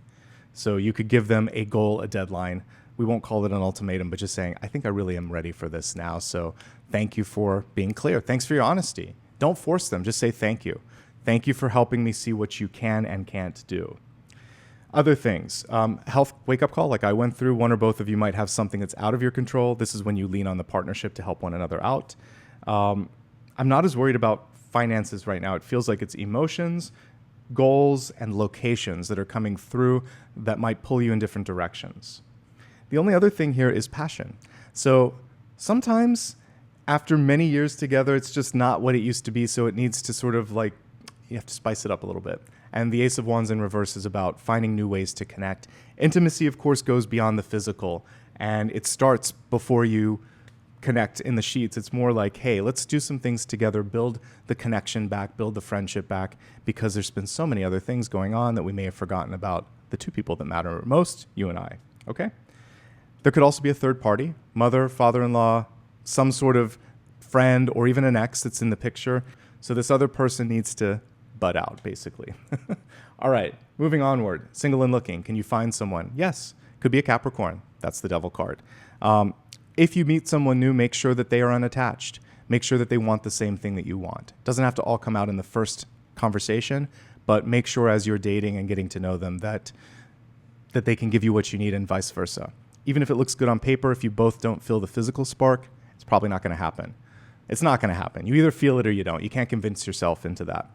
So you could give them a goal, a deadline we won't call it an ultimatum, but just saying, I think I really am ready for this now. So thank you for being clear. Thanks for your honesty. Don't force them. Just say thank you. Thank you for helping me see what you can and can't do. Other things, health wake-up call, like I went through, one or both of you might have something that's out of your control. This is when you lean on the partnership to help one another out. I'm not as worried about finances right now. It feels like it's emotions, goals, and locations that are coming through that might pull you in different directions. The only other thing here is passion. So sometimes after many years together, it's just not what it used to be. So it needs to sort of like, you have to spice it up a little bit. And the Ace of Wands in reverse is about finding new ways to connect. Intimacy, of course, goes beyond the physical, and it starts before you connect in the sheets. It's more like, hey, let's do some things together, build the connection back, build the friendship back, because there's been so many other things going on that we may have forgotten about the two people that matter most, you and I, okay? There could also be a third party, mother, father-in-law, some sort of friend, or even an ex that's in the picture. So this other person needs to butt out, basically. All right, moving onward. Single and looking. Can you find someone? Yes. Could be a Capricorn. That's the devil card. If you meet someone new, make sure that they are unattached. Make sure that they want the same thing that you want. It doesn't have to all come out in the first conversation, but make sure as you're dating and getting to know them that they can give you what you need and vice versa. Even if it looks good on paper, if you both don't feel the physical spark, it's probably not going to happen. It's not going to happen. You either feel it or you don't. You can't convince yourself into that.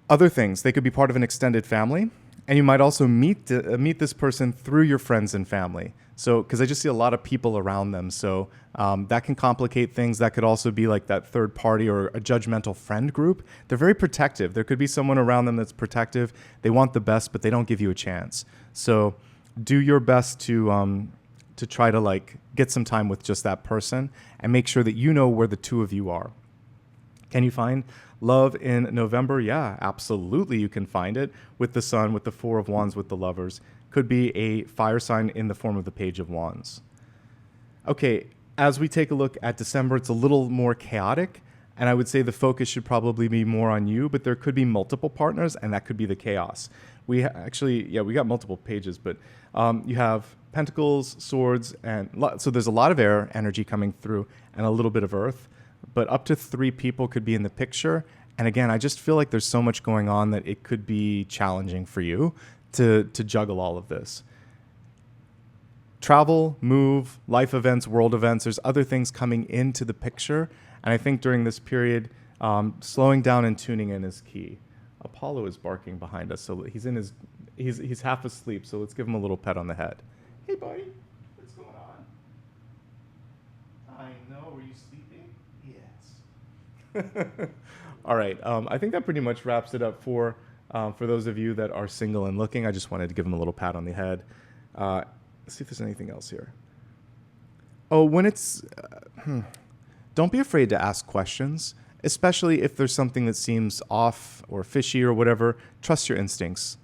Other things, they could be part of an extended family, and you might also meet this person through your friends and family. So, because I just see a lot of people around them, so that can complicate things. That could also be like that third party or a judgmental friend group. They're very protective. There could be someone around them that's protective. They want the best, but they don't give you a chance. So, do your best to try to like get some time with just that person, and make sure that you know where the two of you are. Can you find love in November? Yeah, absolutely you can find it with the Sun, with the Four of Wands, with the Lovers. Could be a fire sign in the form of the Page of Wands. Okay, as we take a look at December, it's a little more chaotic, and I would say the focus should probably be more on you, but there could be multiple partners, and that could be the chaos. We got multiple pages, but you have Pentacles, Swords, and so there's a lot of air energy coming through and a little bit of earth. But up to 3 people could be in the picture. And again, I just feel like there's so much going on that it could be challenging for you to juggle all of this. Travel, move, life events, world events, there's other things coming into the picture. And I think during this period, slowing down and tuning in is key. Apollo is barking behind us, so he's half asleep, so let's give him a little pet on the head. Hey, buddy, what's going on? I know, were you sleeping? Yes. All right. I think that pretty much wraps it up for those of you that are single and looking. I just wanted to give them a little pat on the head. Let's see if there's anything else here. Oh, when it's... don't be afraid to ask questions, especially if there's something that seems off or fishy or whatever. Trust your instincts.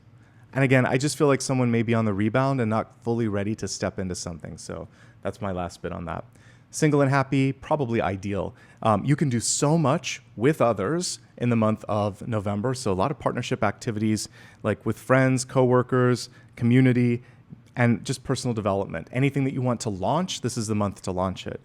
And again, I just feel like someone may be on the rebound and not fully ready to step into something. So that's my last bit on that. Single and happy, probably ideal. You can do so much with others in the month of November. So a lot of partnership activities like with friends, coworkers, community, and just personal development. Anything that you want to launch, this is the month to launch it.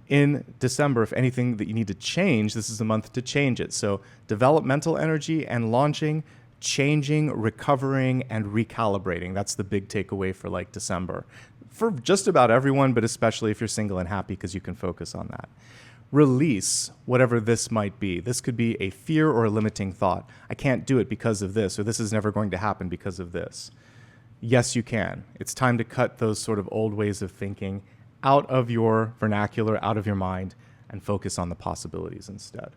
In December, if anything that you need to change, this is the month to change it. So developmental energy and launching, changing, recovering, and recalibrating. That's the big takeaway for like December. For just about everyone, but especially if you're single and happy, because you can focus on that. Release whatever this might be. This could be a fear or a limiting thought. I can't do it because of this, or this is never going to happen because of this. Yes, you can. It's time to cut those sort of old ways of thinking out of your vernacular, out of your mind, and focus on the possibilities instead.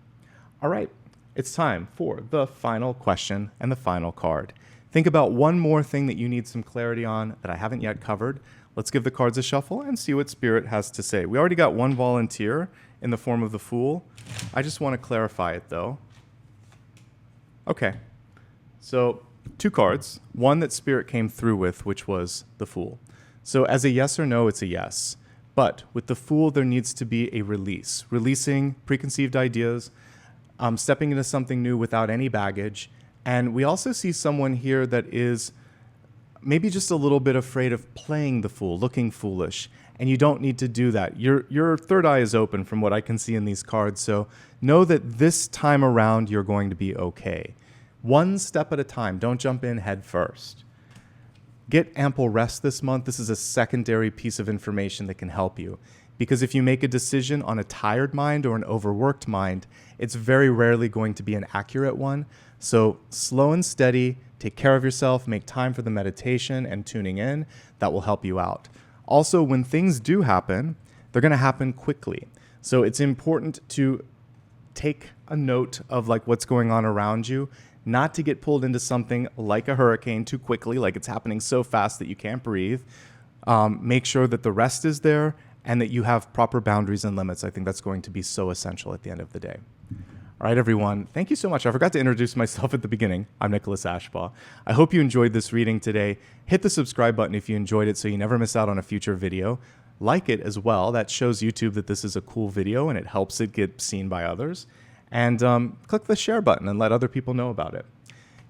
All right, it's time for the final question and the final card. Think about one more thing that you need some clarity on that I haven't yet covered. Let's give the cards a shuffle and see what Spirit has to say. We already got one volunteer in the form of the Fool. I just want to clarify it, though. Okay. So 2 cards. One that Spirit came through with, which was the Fool. So as a yes or no, it's a yes. But with the Fool, there needs to be a release. Releasing preconceived ideas, stepping into something new without any baggage. And we also see someone here that is maybe just a little bit afraid of playing the fool, looking foolish. And you don't need to do that. Your third eye is open from what I can see in these cards. So know that this time around, you're going to be okay. One step at a time. Don't jump in head first. Get ample rest this month. This is a secondary piece of information that can help you. Because if you make a decision on a tired mind or an overworked mind, it's very rarely going to be an accurate one. So slow and steady, take care of yourself, make time for the meditation and tuning in. That will help you out. Also, when things do happen, they're going to happen quickly. So it's important to take a note of like what's going on around you, not to get pulled into something like a hurricane too quickly, like it's happening so fast that you can't breathe. Make sure that the rest is there and that you have proper boundaries and limits. I think that's going to be so essential at the end of the day. All right, everyone. Thank you so much. I forgot to introduce myself at the beginning. I'm Nicholas Ashbaugh. I hope you enjoyed this reading today. Hit the subscribe button if you enjoyed it so you never miss out on a future video. Like it as well. That shows YouTube that this is a cool video and it helps it get seen by others. And click the share button and let other people know about it.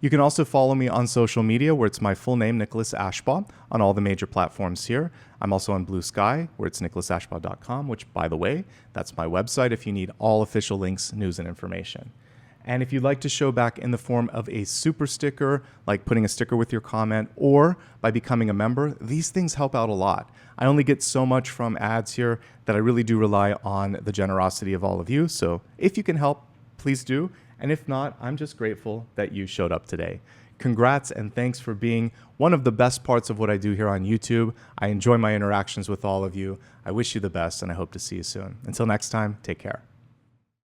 You can also follow me on social media where it's my full name, Nicholas Ashbaugh, on all the major platforms here. I'm also on Blue Sky where it's nicholasashbaugh.com, which, by the way, that's my website if you need all official links, news, and information. And if you'd like to show back in the form of a super sticker, like putting a sticker with your comment, or by becoming a member, these things help out a lot. I only get so much from ads here that I really do rely on the generosity of all of you. So if you can help, please do. And if not, I'm just grateful that you showed up today. Congrats and thanks for being one of the best parts of what I do here on YouTube. I enjoy my interactions with all of you. I wish you the best and I hope to see you soon. Until next time, take care.